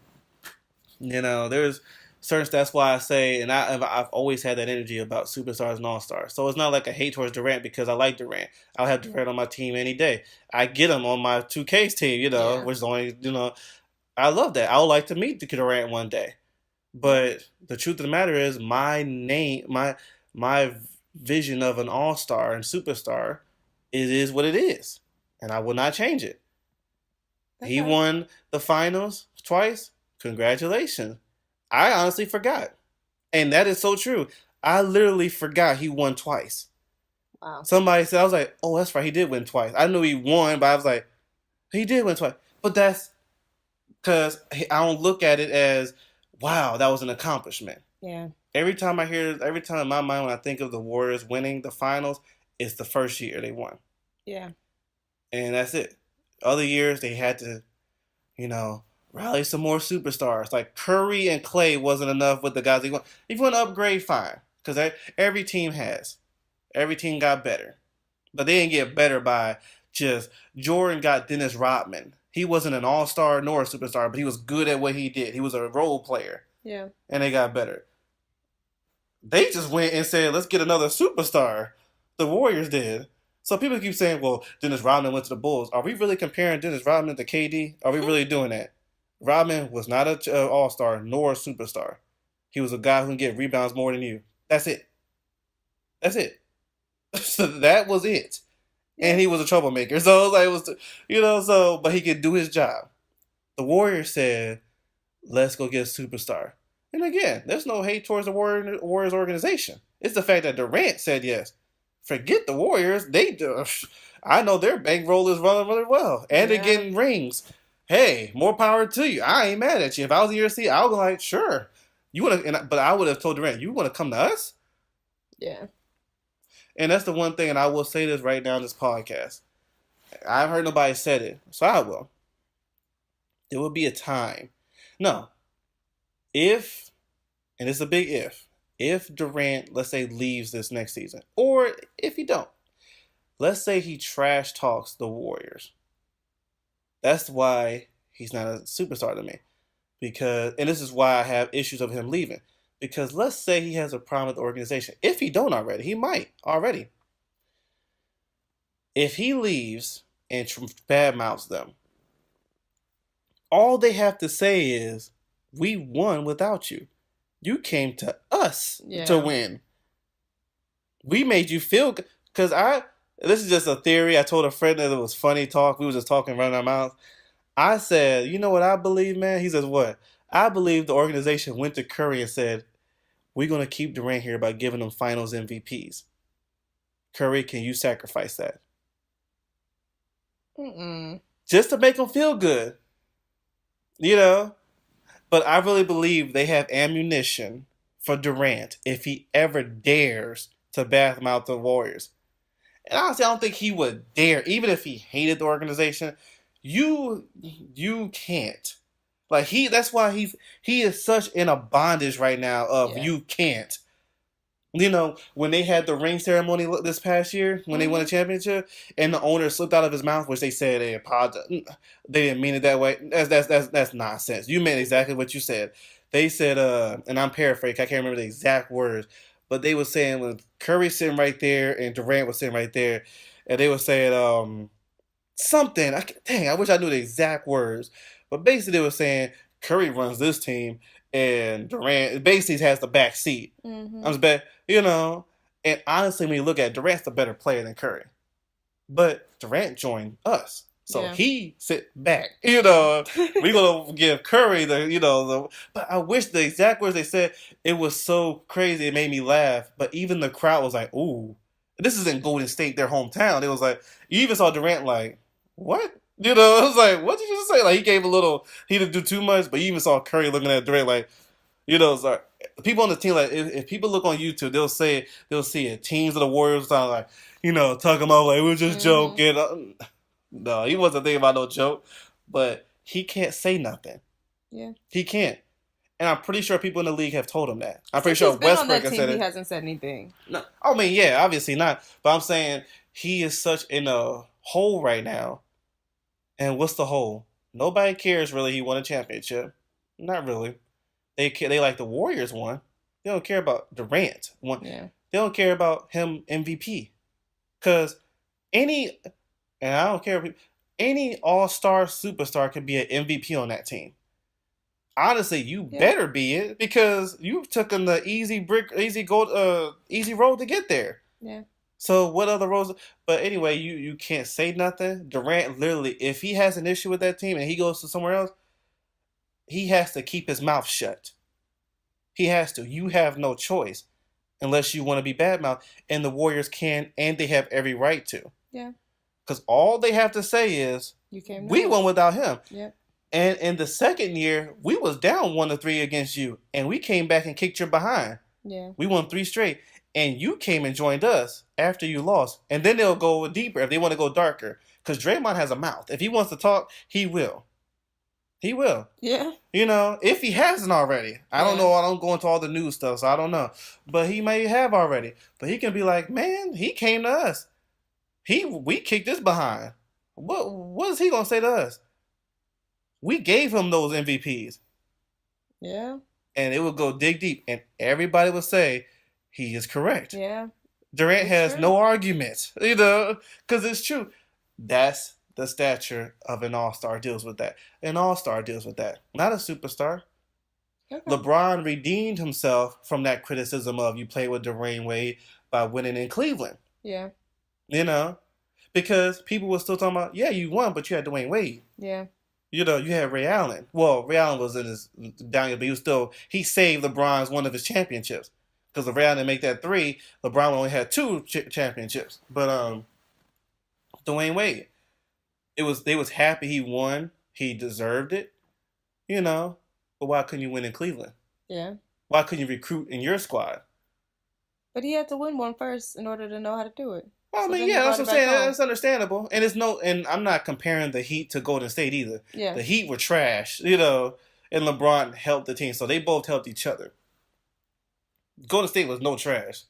there's certain. That's why I say, and I've always had that energy about superstars and all-stars. So it's not like a hate towards Durant because I like Durant. I'll have Durant on my team any day. I get him on my 2K's team. Which is only I love that. I would like to meet the Durant one day. But the truth of the matter is, my vision of an all-star and superstar, it is what it is, and I will not change it. Okay. He won the finals twice. Congratulations. I honestly forgot, and that is so true. I literally forgot he won twice. Wow. Somebody said, I was like, oh, that's right, he did win twice. I knew he won, but I was like, he did win twice. But that's because I don't look at it as, wow, that was an accomplishment. Yeah. Every time in my mind when I think of the Warriors winning the finals, it's the first year they won. Yeah. And that's it. Other years they had to, rally some more superstars. Like Curry and Clay wasn't enough with the guys they won. If you want to upgrade, fine. Because every team has. Every team got better. But they didn't get better by just Jordan got Dennis Rodman. He wasn't an all-star nor a superstar, but he was good at what he did. He was a role player. Yeah. And they got better. They just went and said, let's get another superstar. The Warriors did. So people keep saying, well, Dennis Rodman went to the Bulls. Are we really comparing Dennis Rodman to KD? Are we really doing that? Rodman was not an all-star nor a superstar. He was a guy who can get rebounds more than you. That's it. That's it. So that was it. And Yeah. he was a troublemaker. So it was like, so, but he could do his job. The Warriors said, let's go get a superstar. And again, there's no hate towards the Warriors organization. It's the fact that Durant said yes. Forget the Warriors. I know their bankroll is running really well. And they're Yeah. getting rings. Hey, more power to you. I ain't mad at you. If I was in your seat, I would be like, sure. But I would have told Durant, you want to come to us? Yeah. And that's the one thing, and I will say this right now in this podcast. I've heard nobody said it, so I will. There will be a time. No. If, and it's a big if Durant, let's say, leaves this next season, or if he don't, let's say he trash talks the Warriors. That's why he's not a superstar to me. And this is why I have issues of him leaving. Because let's say he has a problem with the organization. If he don't already, he might already. If he leaves and badmouths them, all they have to say is, we won without you. You came to us to win. We made you feel good. Because this is just a theory. I told a friend that it was funny talk. We were just talking, running our mouths. I said, you know what I believe, man? He says, what? I believe the organization went to Curry and said, we're going to keep Durant here by giving him finals MVPs. Curry, can you sacrifice that? Just to make him feel good. But I really believe they have ammunition for Durant if he ever dares to badmouth the Warriors. And honestly, I don't think he would dare, even if he hated the organization. You can't. Like that's why he is such in a bondage right now of you can't. When they had the ring ceremony this past year, when they won a championship, and the owner slipped out of his mouth, which they said they apologized. They didn't mean it that way. That's nonsense. You meant exactly what you said. They said, and I'm paraphrasing, I can't remember the exact words, but they were saying when Curry sitting right there and Durant was sitting right there, and they were saying something. I wish I knew the exact words, but basically they were saying Curry runs this team and Durant basically has the back seat. I'm just bet, and honestly, when you look at it, Durant's the better player than Curry. But Durant joined us. So he sit back. We're gonna give Curry but I wish the exact words they said, it was so crazy, it made me laugh. But even the crowd was like, ooh. This is in Golden State, their hometown. It was like, you even saw Durant like, what? It was like, what did you just say? Like, he didn't do too much, but you even saw Curry looking at Durant like, it's like, people on the team, like, if people look on YouTube, they'll see it. Teams of the Warriors talking like, talking about like, we're just joking. No, he wasn't thinking about no joke, but he can't say nothing. Yeah. He can't. And I'm pretty sure people in the league have told him that. I'm pretty sure Westbrook has said it. He hasn't said anything. No, I mean, yeah, obviously not. But I'm saying he is such in a hole right now. And what's the hole? Nobody cares really. He won a championship. Not really. They like the Warriors won. They don't care about Durant won. Yeah. They don't care about him MVP. Because and I don't care, any all-star superstar can be an MVP on that team. Honestly, you better be it because you've taken the easy road to get there. Yeah. So what other roads? But anyway, you can't say nothing. Durant literally, if he has an issue with that team and he goes to somewhere else, he has to keep his mouth shut. He has to. You have no choice unless you want to be badmouth, and the Warriors can, and they have every right to. Yeah. Because all they have to say is, we won without him. Yep. And in the second year, we was down 1-3 against you, and we came back and kicked your behind. Yeah. We won 3 straight, and you came and joined us after you lost. And then they'll go deeper if they want to go darker. Because Draymond has a mouth. If he wants to talk, he will. He will. Yeah. If he hasn't already. I don't know. I don't go into all the news stuff, so I don't know. But he may have already. But he can be like, man, he came to us. We kicked this behind. What is he going to say to us? We gave him those MVPs. Yeah. And it would go dig deep. And everybody would say he is correct. Yeah. Durant It's has true. no argument, because it's true. That's the stature of an all-star deals with that. An all-star deals with that, not a superstar. Okay. LeBron redeemed himself from that criticism of you play with Dwayne Wade by winning in Cleveland. Yeah. You know, because people were still talking about, yeah, you won, but you had Dwayne Wade. Yeah. You had Ray Allen. Well, Ray Allen was in his down, but he saved LeBron's one of his championships because if Ray Allen didn't make that three, LeBron only had two championships. But Dwayne Wade, they was happy he won. He deserved it. You know, but why couldn't you win in Cleveland? Yeah. Why couldn't you recruit in your squad? But he had to win one first in order to know how to do it. Well, I So mean, then he yeah, that's brought what it I'm back saying. home. That's understandable, and I'm not comparing the Heat to Golden State either. Yeah. The Heat were trash, and LeBron helped the team, so they both helped each other. Golden State was no trash,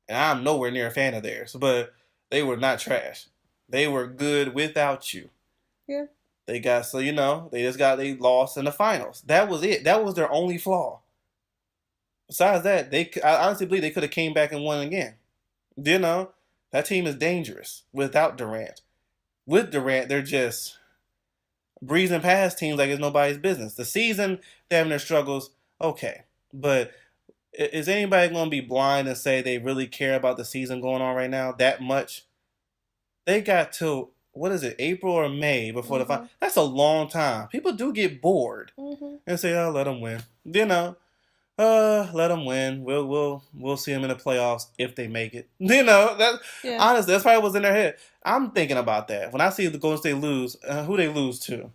and I'm nowhere near a fan of theirs, but they were not trash. They were good without you. Yeah. They they lost in the finals. That was it. That was their only flaw. Besides that, I honestly believe they could have came back and won again. You know, that team is dangerous without Durant. With Durant, they're just breezing past teams like it's nobody's business. The season, they're having their struggles, okay. But is anybody going to be blind and say they really care about the season going on right now that much? They got till, what is it, April or May before the final. That's a long time. People do get bored and say, oh, let them win. Let them win. We'll see them in the playoffs if they make it. Honestly, that's probably what's in their head. I'm thinking about that when I see the Golden State lose. Who they lose to?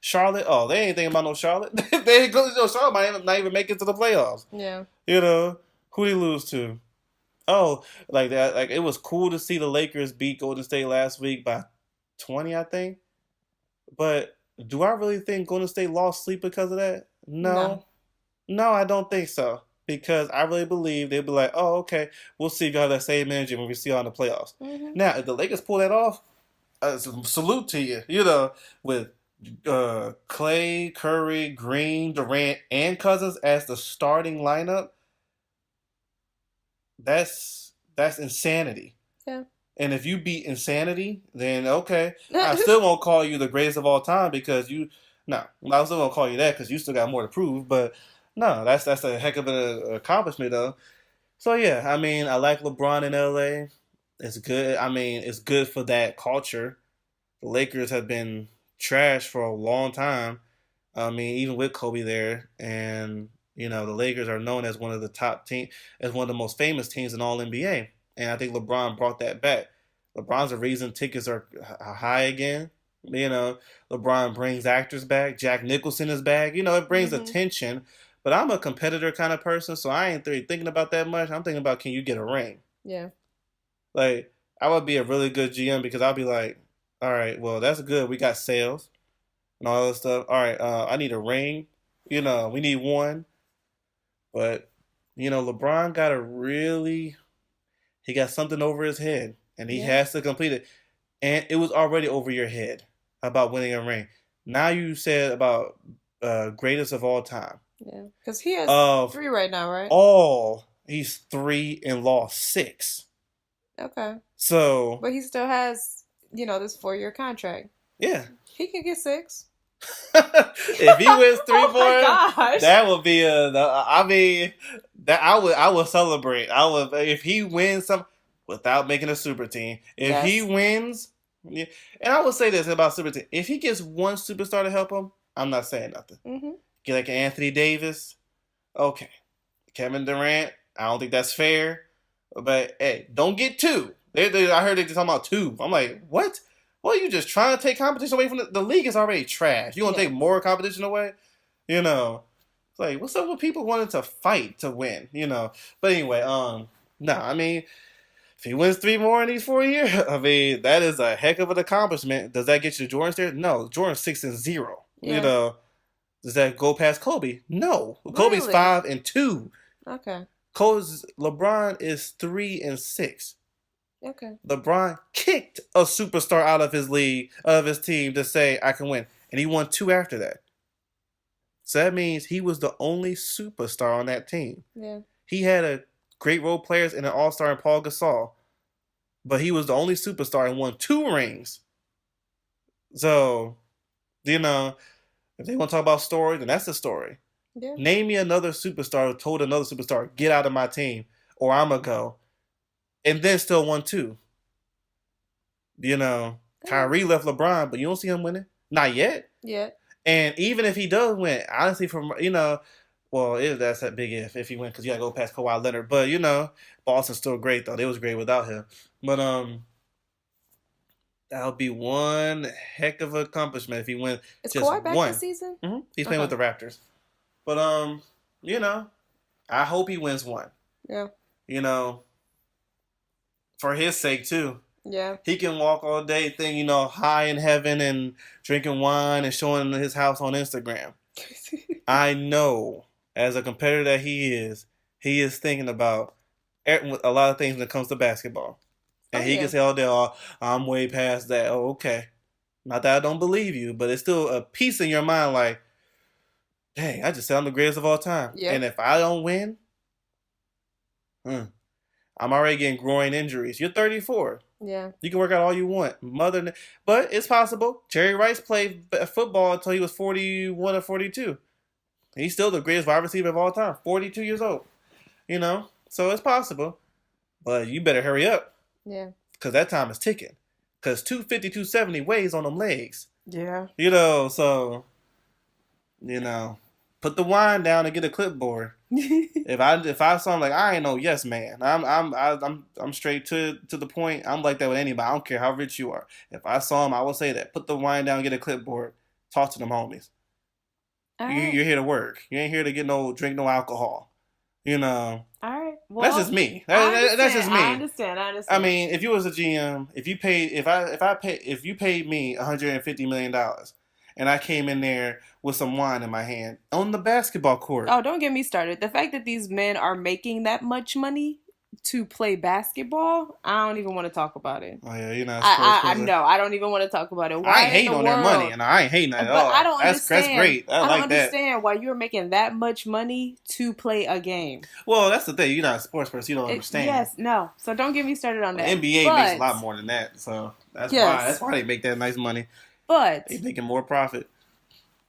Charlotte. Oh, they ain't thinking about no Charlotte. They ain't going to Charlotte. Might not even make it to the playoffs. Yeah. Who they lose to? Oh, like that. Like it was cool to see the Lakers beat Golden State last week by 20, I think. But do I really think Golden State lost sleep because of that? No. No, I don't think so. Because I really believe they'll be like, oh, okay, we'll see if you have that same energy when we see you in the playoffs. Now, if the Lakers pull that off, salute to you. With Clay, Curry, Green, Durant, and Cousins as the starting lineup, that's insanity. Yeah. And if you beat insanity, then okay, I still won't call you the greatest of all time because I still won't call you that because you still got more to prove. But no, that's a heck of an accomplishment though. So yeah, I mean, I like LeBron in LA. It's good. I mean, it's good for that culture. The Lakers have been trash for a long time. I mean, even with Kobe there, and the Lakers are known as one of the top team, as one of the most famous teams in all NBA. And I think LeBron brought that back. LeBron's the reason tickets are high again. LeBron brings actors back. Jack Nicholson is back. It brings attention. But I'm a competitor kind of person, so I ain't really thinking about that much. I'm thinking about, can you get a ring? Yeah. Like, I would be a really good GM because I'll be like, all right, well, that's good. We got sales and all that stuff. All right, I need a ring. We need one. But, LeBron he got something over his head, and he has to complete it. And it was already over your head about winning a ring. Now you said about greatest of all time. Yeah, because he has 3 right now, right? He's 3 and lost 6. Okay. So, but he still has, this 4-year contract. Yeah. He can get 6. If he wins 3 more, gosh. That would be I would celebrate. If he wins some without making a super team. If he wins, and I would say this about super team: if he gets one superstar to help him, I'm not saying nothing. Get like Anthony Davis, okay. Kevin Durant, I don't think that's fair. But hey, don't get 2. I heard they talking about 2. I'm like, what? Well, you just trying to take competition away from the league is already trash. You want to take more competition away? It's like, what's up with people wanting to fight to win? But anyway, I mean, if he wins 3 more in these 4 years, I mean, that is a heck of an accomplishment. Does that get you to Jordan's there? No, Jordan's 6-0. Yeah. Does that go past Kobe? No, Kobe's 5-2. Okay. LeBron is 3-6. Okay. LeBron kicked a superstar out of his league, of his team, to say I can win, and he won 2 after that. So that means he was the only superstar on that team. Yeah. He had a great role players and an all-star in Paul Gasol. But he was the only superstar and won 2 rings. So, you know, if they want to talk about story, then that's the story. Yeah. Name me another superstar who told another superstar, get out of my team or I'm going to go. And then still won 2. Kyrie left LeBron, but you don't see him winning. Not yet. Yeah. And even if he does win, honestly, that's that big if he wins because you got to go past Kawhi Leonard. But, Boston's still great, though. They was great without him. But, that would be one heck of an accomplishment if he wins Is just Kawhi back one. this season? Mm-hmm. He's playing with the Raptors. But, I hope he wins one. Yeah. For his sake, too. Yeah. He can walk all day, high in heaven and drinking wine and showing his house on Instagram. I know, as a competitor that he is thinking about a lot of things when it comes to basketball. And he can say all day, oh, I'm way past that. Oh, okay. Not that I don't believe you, but it's still a piece in your mind like, dang, I just said I'm the greatest of all time. Yep. And if I don't win, I'm already getting groin injuries. You're 34. Yeah. You can work out all you want. But it's possible. Jerry Rice played football until he was 41 or 42. He's still the greatest wide receiver of all time. 42 years old. So it's possible. But you better hurry up. Yeah. Because that time is ticking. Because 250, 270 weighs on them legs. Yeah. So, put the wine down and get a clipboard. if I saw him like, I ain't no yes man. I'm straight to the point. I'm like that with anybody. I don't care how rich you are. If I saw him, I will say that. Put the wine down, get a clipboard, talk to them homies. Right. You're here to work. You ain't here to drink no alcohol. All right. Well, that's just me. That's just me. I understand. I mean, if you was a GM, if you paid me $150 million and I came in there with some wine in my hand on the basketball court. Oh, don't get me started. The fact that these men are making that much money to play basketball, I don't even want to talk about it. Oh yeah, you're not. I know. I don't even want to talk about it. Why I ain't hating on their money, and I ain't hating at all. I don't understand. That's great. I don't understand why you're making that much money to play a game. Well, that's the thing. You're not a sports person. You don't understand. Yes, no. So don't get me started on that. The NBA makes a lot more than that. So that's why. That's why they make that nice money. But they're making more profit.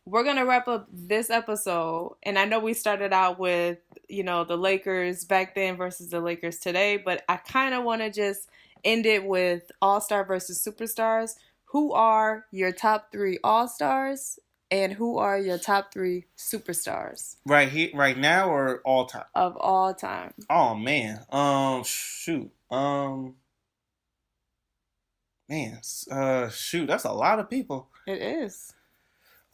We're going to wrap up this episode. And I know we started out with, the Lakers back then versus the Lakers today. But I kind of want to just end it with All-Star versus Superstars. Who are your top 3 All-Stars? And who are your top 3 Superstars? Right now or all time? Of all time. Oh, man. Shoot. Shoot. That's a lot of people. It is.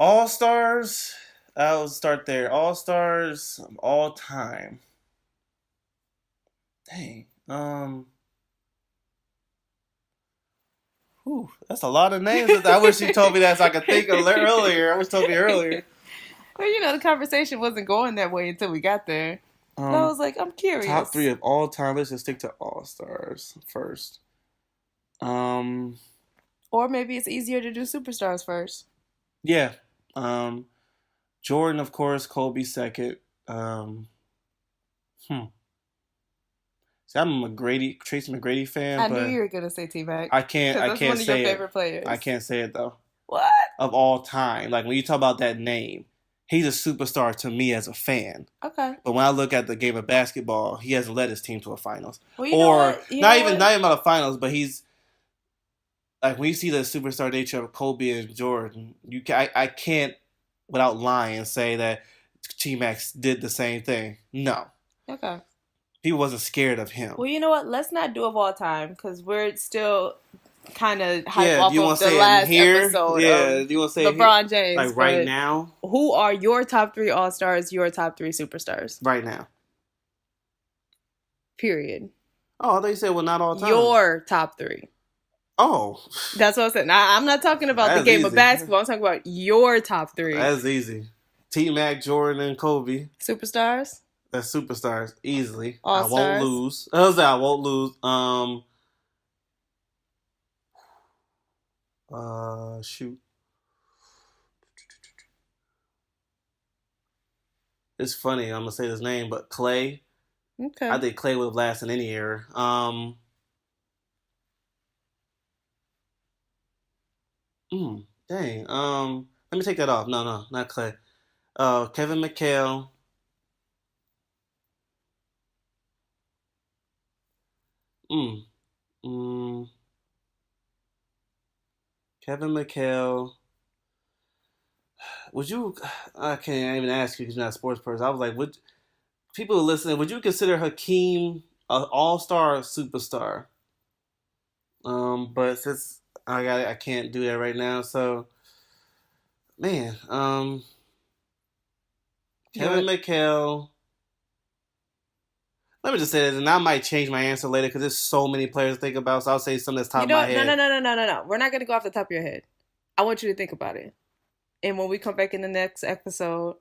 All-Stars, I'll start there. All-Stars of all time. Dang. That's a lot of names. I wish you told me that so I could think earlier. I wish you told me earlier. Well, the conversation wasn't going that way until we got there. But I was like, I'm curious. Top 3 of all time. Let's just stick to All-Stars first. Or maybe it's easier to do Superstars first. Yeah. Jordan, of course, Kobe second. See, I'm a Tracy McGrady fan. I knew you were gonna say T-Mac. I can't say it. That's one of your favorite players. I can't say it though. What? Of all time, like when you talk about that name, he's a superstar to me as a fan. Okay. But when I look at the game of basketball, he hasn't led his team to a finals, well, not even about a finals, but he's. Like when you see the superstar nature of Kobe and Jordan, I can't, without lying, say that T-Mac did the same thing. No. Okay. He wasn't scared of him. Well, you know what? Let's not do of all time because we're still kind of hyped off you of the last episode. Yeah, do you want to say LeBron James? Like right now? Who are your top 3 All-Stars? Your top 3 Superstars? Right now. Period. Oh, I thought you said not all time. Your top 3. Oh. That's what I said. Now, I'm not talking about the game of basketball. I'm talking about your top 3. That's easy. T-Mac, Jordan, and Kobe. Superstars? That's superstars. Easily. All-Stars. I won't lose. I won't lose. Shoot. It's funny. I'm going to say his name, but Clay I Okay. think Clay would have lasted in any era. Dang. Let me take that off. No, no, not Clay. Kevin McHale. Mm, mm, Kevin McHale. Would you? I can't even ask you because you're not a sports person. I was like, would people listening? Would you consider Hakeem an all-star or superstar? But since I can't do that right now. So, man, You Kevin want McHale. Let me just say this, and I might change my answer later because there's so many players to think about. So I'll say something that's top you of my know? No, no, head. no, no, no, no, no. We're not gonna go off the top of your head. I want you to think about it. And when we come back in the next episode,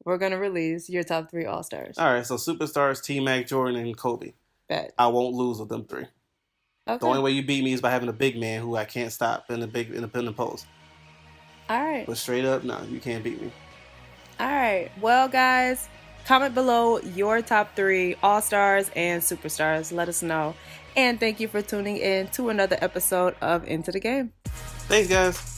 we're gonna release your top three All Stars. All right, so superstars: T Mac, Jordan, and Kobe. Bet. I won't lose with them three. The Okay. only way you beat me is by having a big man who I can't stop in the post. All right. But straight up, no, you can't beat me. All right. Well, guys, comment below your top three All Stars and Superstars. Let us know. And thank you for tuning in to another episode of Into the Game. Thanks, guys.